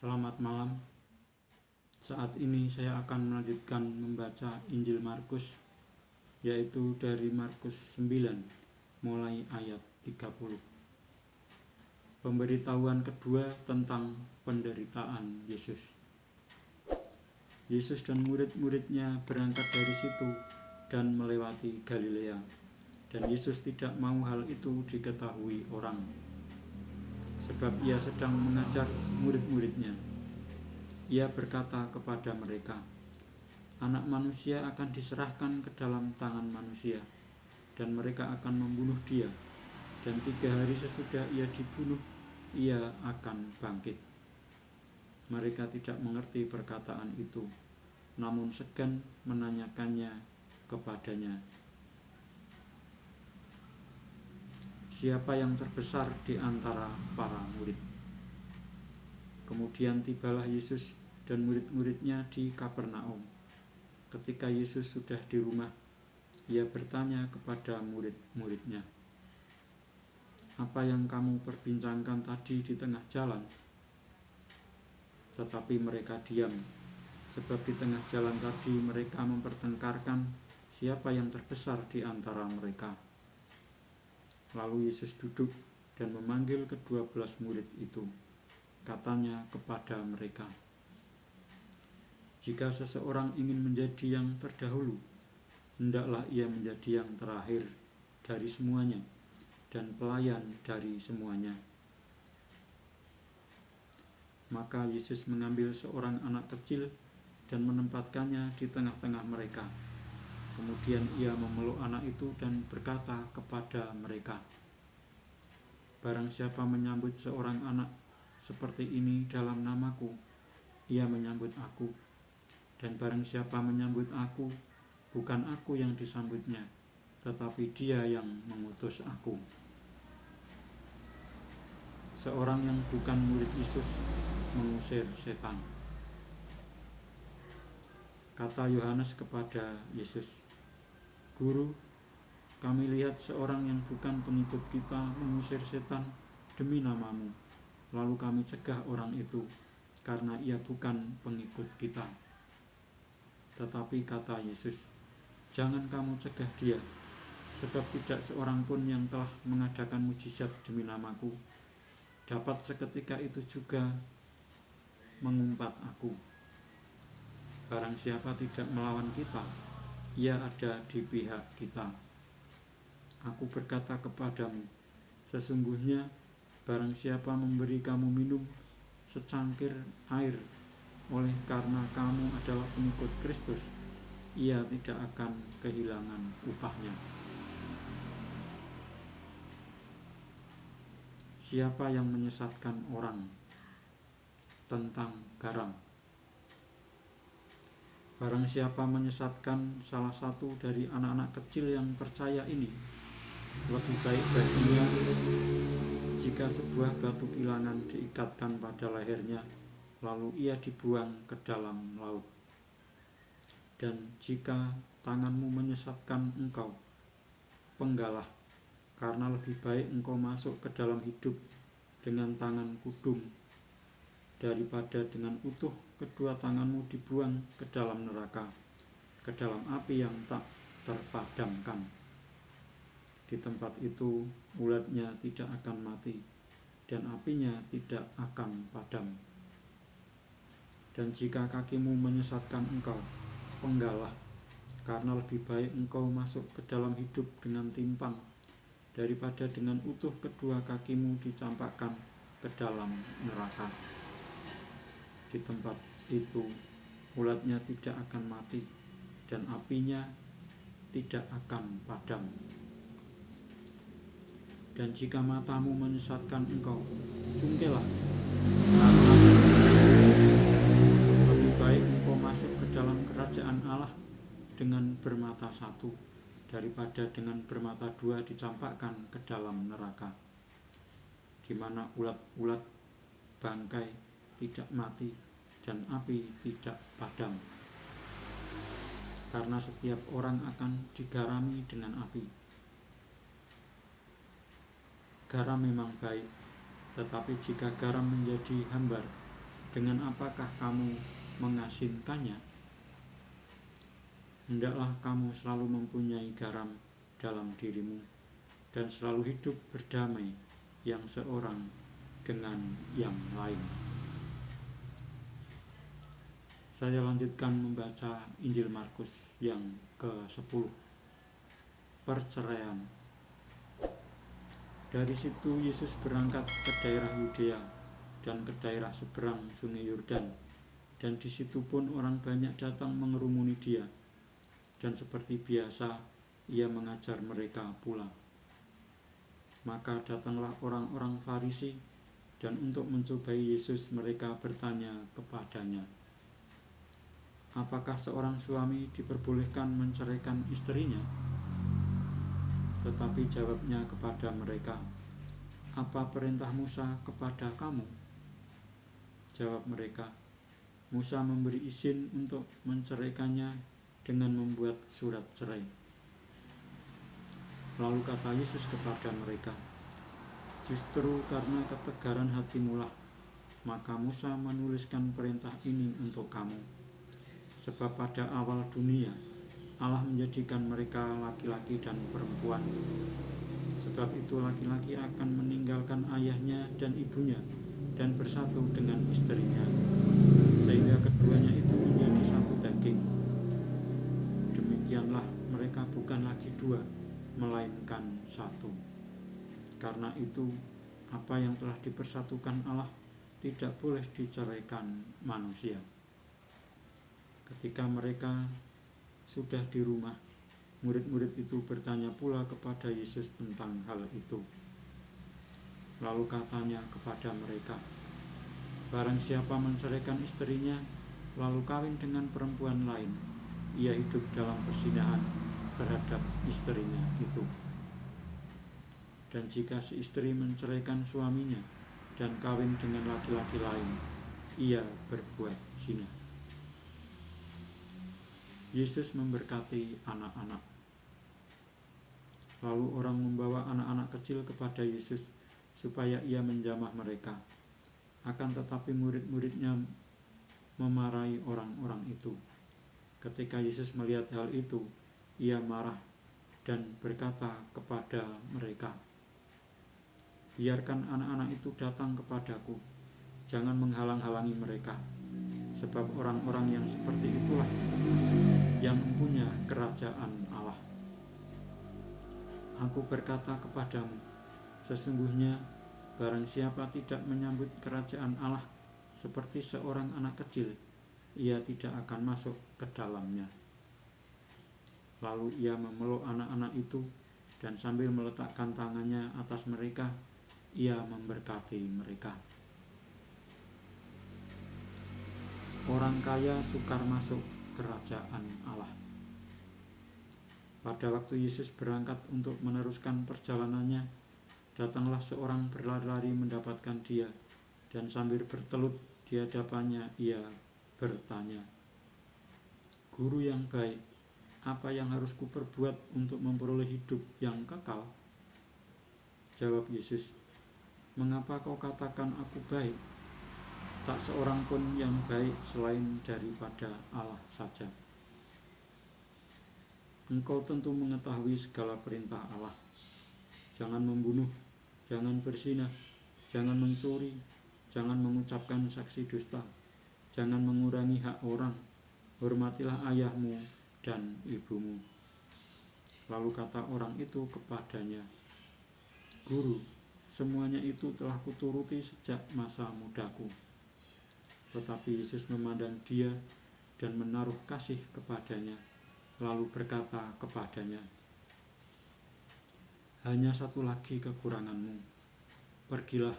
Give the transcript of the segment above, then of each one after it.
Selamat malam. Saat ini saya akan melanjutkan membaca Injil Markus, yaitu dari Markus 9 mulai ayat 30. Pemberitahuan kedua tentang penderitaan Yesus. Yesus dan murid-muridnya berangkat dari situ dan melewati Galilea, dan Yesus tidak mau hal itu diketahui orang, sebab ia sedang mengajar murid-muridnya. Ia berkata kepada mereka, Anak manusia akan diserahkan ke dalam tangan manusia, dan mereka akan membunuh dia, dan 3 hari sesudah ia dibunuh, ia akan bangkit. Mereka tidak mengerti perkataan itu, namun segan menanyakannya kepadanya, siapa yang terbesar di antara para murid? Kemudian tibalah Yesus dan murid-muridnya di Kapernaum. Ketika Yesus sudah di rumah, ia bertanya kepada murid-muridnya, apa yang kamu perbincangkan tadi di tengah jalan? Tetapi mereka diam, sebab di tengah jalan tadi mereka mempertengkarkan siapa yang terbesar di antara mereka. Lalu Yesus duduk dan memanggil ke-12 murid itu. Katanya kepada mereka, jika seseorang ingin menjadi yang terdahulu, hendaklah ia menjadi yang terakhir dari semuanya dan pelayan dari semuanya. Maka Yesus mengambil seorang anak kecil dan menempatkannya di tengah-tengah mereka. Kemudian ia memeluk anak itu dan berkata kepada mereka, barang siapa menyambut seorang anak seperti ini dalam namaku, ia menyambut aku. Dan barang siapa menyambut aku, bukan aku yang disambutnya, tetapi dia yang mengutus aku. Seorang yang bukan murid Yesus mengusir setan. Kata Yohanes kepada Yesus, Guru, kami lihat seorang yang bukan pengikut kita mengusir setan demi namamu. Lalu kami cegah orang itu, karena ia bukan pengikut kita. Tetapi kata Yesus, jangan kamu cegah dia, sebab tidak seorang pun yang telah mengadakan mujizat demi namaku dapat seketika itu juga mengumpat aku. Barang siapa tidak melawan kita, ia ada di pihak kita. Aku berkata kepadamu, sesungguhnya barang siapa memberi kamu minum secangkir air oleh karena kamu adalah pengikut Kristus, ia tidak akan kehilangan upahnya. Siapa yang menyesatkan orang? Tentang garam. Barang siapa menyesatkan salah satu dari anak-anak kecil yang percaya ini, lebih baik baginya jika sebuah batu kilangan diikatkan pada lehernya, lalu ia dibuang ke dalam laut. Dan jika tanganmu menyesatkan engkau, penggalah, karena lebih baik engkau masuk ke dalam hidup dengan tangan kudung, daripada dengan utuh kedua tanganmu dibuang ke dalam neraka, ke dalam api yang tak terpadamkan. Di tempat itu ulatnya tidak akan mati, dan apinya tidak akan padam. Dan jika kakimu menyesatkan engkau, penggalah, karena lebih baik engkau masuk ke dalam hidup dengan timpang, daripada dengan utuh kedua kakimu dicampakkan ke dalam neraka. Di tempat itu ulatnya tidak akan mati, dan apinya tidak akan padam. Dan jika matamu menyesatkan engkau, cungkelah, karena lebih baik engkau masuk ke dalam kerajaan Allah dengan bermata satu, daripada dengan bermata dua dicampakkan ke dalam neraka, di mana ulat-ulat bangkai tidak mati dan api tidak padam. Karena setiap orang akan digarami dengan api. Garam memang baik, tetapi jika garam menjadi hambar, dengan apakah kamu mengasinkannya? Hendaklah kamu selalu mempunyai garam dalam dirimu dan selalu hidup berdamai yang seorang dengan yang lain. Saya lanjutkan membaca Injil Markus yang ke-10. Perceraian. Dari situ Yesus berangkat ke daerah Yudea dan ke daerah seberang Sungai Yordan, dan di situ pun orang banyak datang mengerumuni Dia, dan seperti biasa Ia mengajar mereka pula. Maka datanglah orang-orang Farisi, dan untuk mencobai Yesus mereka bertanya kepadanya, apakah seorang suami diperbolehkan menceraikan istrinya? Tetapi jawabnya kepada mereka, apa perintah Musa kepada kamu? Jawab mereka, Musa memberi izin untuk menceraikannya dengan membuat surat cerai. Lalu kata Yesus kepada mereka, justru karena ketegaran hatimulah, maka Musa menuliskan perintah ini untuk kamu. Sebab pada awal dunia, Allah menjadikan mereka laki-laki dan perempuan. Sebab itu laki-laki akan meninggalkan ayahnya dan ibunya dan bersatu dengan istrinya, sehingga keduanya itu menjadi satu daging. Demikianlah mereka bukan lagi dua, melainkan satu. Karena itu, apa yang telah dipersatukan Allah tidak boleh diceraikan manusia. Ketika mereka sudah di rumah, murid-murid itu bertanya pula kepada Yesus tentang hal itu. Lalu katanya kepada mereka, barang siapa menceraikan istrinya, lalu kawin dengan perempuan lain, ia hidup dalam perzinahan terhadap istrinya itu. Dan jika si istri menceraikan suaminya dan kawin dengan laki-laki lain, ia berbuat zina. Yesus memberkati anak-anak. Lalu orang membawa anak-anak kecil kepada Yesus supaya ia menjamah mereka. Akan tetapi murid-muridnya memarahi orang-orang itu. Ketika Yesus melihat hal itu, ia marah dan berkata kepada mereka, biarkan anak-anak itu datang kepadaku, jangan menghalang-halangi mereka, sebab orang-orang yang seperti itulah yang mempunyai kerajaan Allah. Aku berkata kepadamu, sesungguhnya barang siapa tidak menyambut kerajaan Allah seperti seorang anak kecil, ia tidak akan masuk ke dalamnya. Lalu ia memeluk anak-anak itu dan sambil meletakkan tangannya atas mereka, ia memberkati mereka. Orang kaya sukar masuk kerajaan Allah. Pada waktu Yesus berangkat untuk meneruskan perjalanannya, datanglah seorang berlari-lari mendapatkan Dia, dan sambil bertelut di hadapannya ia bertanya, Guru yang baik, apa yang harus kuperbuat untuk memperoleh hidup yang kekal? Jawab Yesus, mengapa kau katakan aku baik? Tak seorang pun yang baik selain daripada Allah saja. Engkau tentu mengetahui segala perintah Allah. Jangan membunuh, jangan berzina, jangan mencuri, jangan mengucapkan saksi dusta, jangan mengurangi hak orang, hormatilah ayahmu dan ibumu. Lalu kata orang itu kepadanya, Guru, semuanya itu telah kuturuti sejak masa mudaku. Tetapi Yesus memandang dia dan menaruh kasih kepadanya, lalu berkata kepadanya, hanya satu lagi kekuranganmu. Pergilah,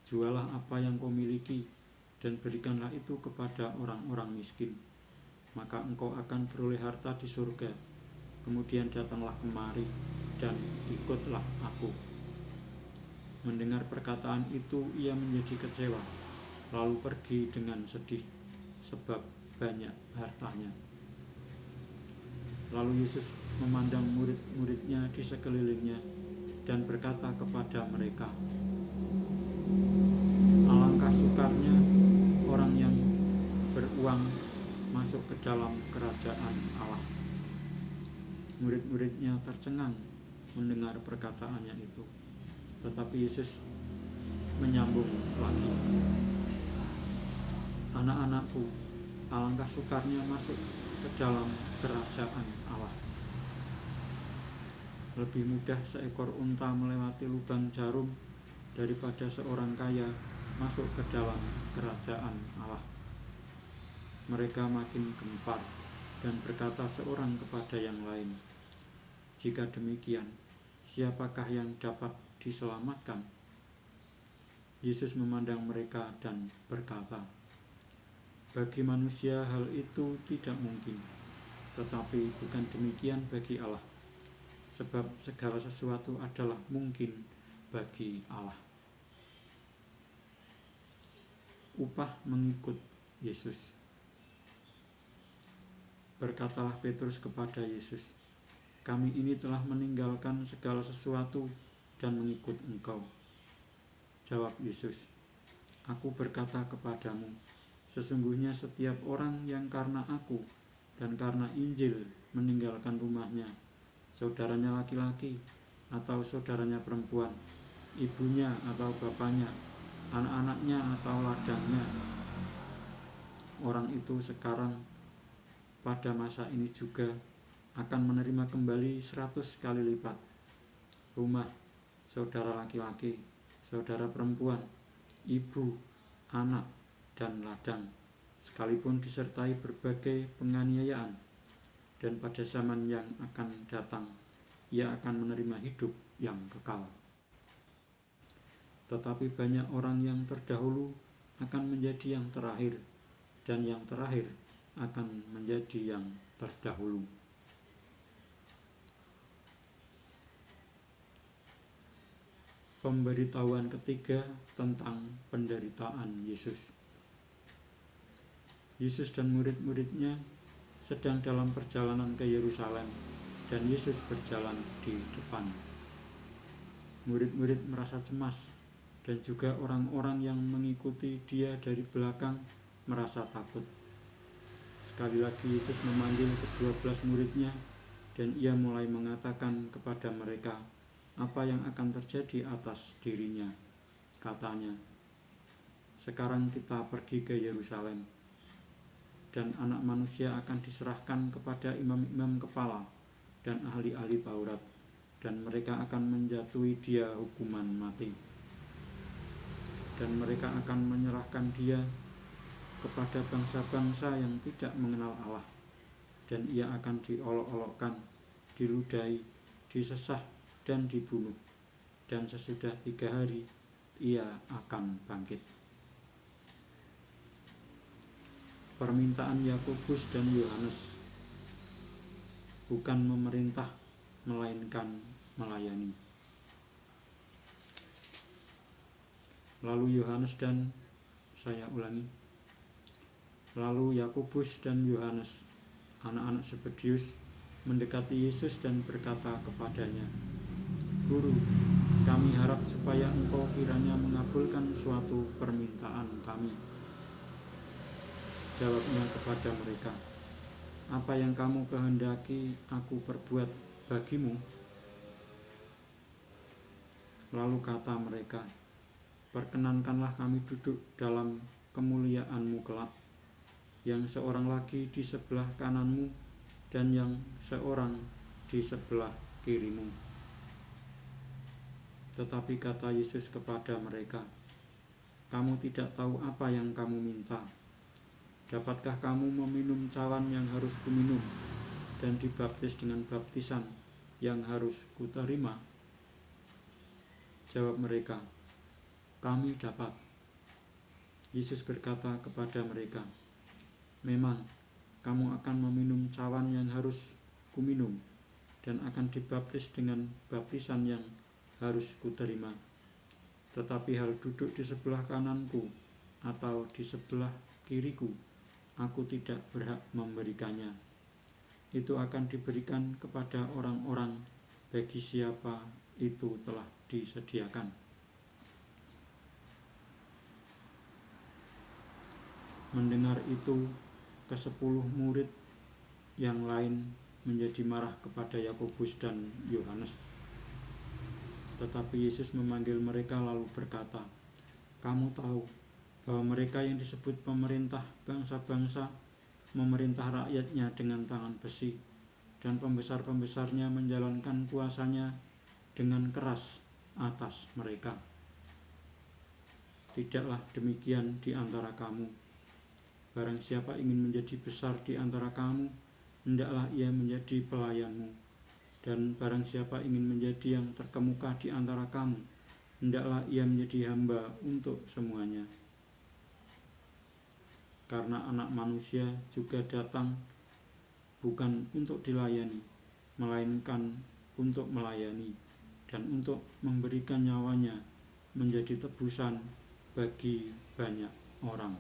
jualah apa yang kau miliki, dan berikanlah itu kepada orang-orang miskin. Maka engkau akan beroleh harta di surga. Kemudian datanglah kemari, dan ikutlah aku. Mendengar perkataan itu, ia menjadi kecewa, lalu pergi dengan sedih, sebab banyak hartanya. Lalu Yesus memandang murid-muridnya di sekelilingnya dan berkata kepada mereka, alangkah sukarnya orang berpeluang masuk ke dalam kerajaan Allah. Murid-muridnya tercengang mendengar perkataannya itu. Tetapi Yesus menyambung lagi, "Anak-anakku, alangkah sukarnya masuk ke dalam kerajaan Allah. Lebih mudah seekor unta melewati lubang jarum daripada seorang kaya masuk ke dalam kerajaan Allah." Mereka makin gempar dan berkata seorang kepada yang lain, "Jika demikian, siapakah yang dapat diselamatkan?" Yesus memandang mereka dan berkata, "Bagi manusia hal itu tidak mungkin, tetapi bukan demikian bagi Allah, sebab segala sesuatu adalah mungkin bagi Allah." Upah mengikut Yesus. Berkatalah Petrus kepada Yesus, "Kami ini telah meninggalkan segala sesuatu dan mengikut Engkau." Jawab Yesus, "Aku berkata kepadamu, sesungguhnya setiap orang yang karena Aku dan karena Injil meninggalkan rumahnya, saudaranya laki-laki atau saudaranya perempuan, ibunya atau bapaknya, anak-anaknya atau ladangnya, orang itu sekarang pada masa ini juga akan menerima kembali 100 kali lipat rumah, saudara laki-laki, saudara perempuan, ibu, anak, dan ladang, sekalipun disertai berbagai penganiayaan, dan pada zaman yang akan datang ia akan menerima hidup yang kekal. Tetapi banyak orang yang terdahulu akan menjadi yang terakhir, dan yang terakhir akan menjadi yang terdahulu." Pemberitahuan ketiga tentang penderitaan Yesus. Yesus dan murid-muridnya sedang dalam perjalanan ke Yerusalem, dan Yesus berjalan di depan. Murid-murid merasa cemas, dan juga orang-orang yang mengikuti Dia dari belakang merasa takut. Sekali lagi Yesus memanggil ke-12 muridnya, dan Ia mulai mengatakan kepada mereka apa yang akan terjadi atas dirinya. Katanya, "Sekarang kita pergi ke Yerusalem, dan Anak Manusia akan diserahkan kepada imam-imam kepala dan ahli-ahli Taurat, dan mereka akan menjatuhi Dia hukuman mati. Dan mereka akan menyerahkan Dia kepada bangsa-bangsa yang tidak mengenal Allah, dan Ia akan diolok-olokkan, diludahi, disesah, dan dibunuh, dan sesudah 3 hari Ia akan bangkit." Permintaan Yakobus dan Yohanes, bukan memerintah melainkan melayani. Lalu Yakobus dan Yohanes, anak-anak Zebedius, mendekati Yesus dan berkata kepadanya, "Guru, kami harap supaya Engkau kiranya mengabulkan suatu permintaan kami." Jawabnya kepada mereka, "Apa yang kamu kehendaki aku perbuat bagimu?" Lalu kata mereka, "Perkenankanlah kami duduk dalam kemuliaan-Mu kelak, yang seorang lagi di sebelah kananmu dan yang seorang di sebelah kirimu." Tetapi kata Yesus kepada mereka, "Kamu tidak tahu apa yang kamu minta. Dapatkah kamu meminum cawan yang harus kuminum dan dibaptis dengan baptisan yang harus kuterima?" Jawab mereka, "Kami dapat." Yesus berkata kepada mereka, "Memang kamu akan meminum cawan yang harus kuminum dan akan dibaptis dengan baptisan yang harus kuterima. Tetapi hal duduk di sebelah kananku atau di sebelah kiriku, aku tidak berhak memberikannya. Itu akan diberikan kepada orang-orang bagi siapa itu telah disediakan." Mendengar itu, ke-10 murid yang lain menjadi marah kepada Yakobus dan Yohanes. Tetapi Yesus memanggil mereka lalu berkata, "Kamu tahu bahwa mereka yang disebut pemerintah bangsa-bangsa memerintah rakyatnya dengan tangan besi, dan pembesar-pembesarnya menjalankan kuasanya dengan keras atas mereka. Tidaklah demikian di antara kamu. Barang siapa ingin menjadi besar di antara kamu, hendaklah ia menjadi pelayanmu. Dan barang siapa ingin menjadi yang terkemuka di antara kamu, hendaklah ia menjadi hamba untuk semuanya. Karena Anak Manusia juga datang bukan untuk dilayani, melainkan untuk melayani dan untuk memberikan nyawanya menjadi tebusan bagi banyak orang."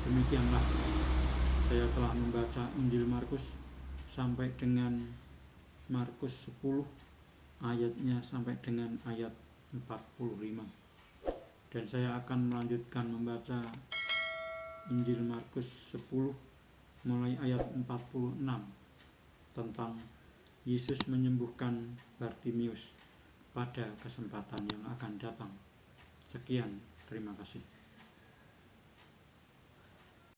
Demikianlah saya telah membaca Injil Markus sampai dengan Markus 10 ayatnya sampai dengan ayat 45. Dan saya akan melanjutkan membaca Injil Markus 10 mulai ayat 46 tentang Yesus menyembuhkan Bartimius pada kesempatan yang akan datang. Sekian, terima kasih.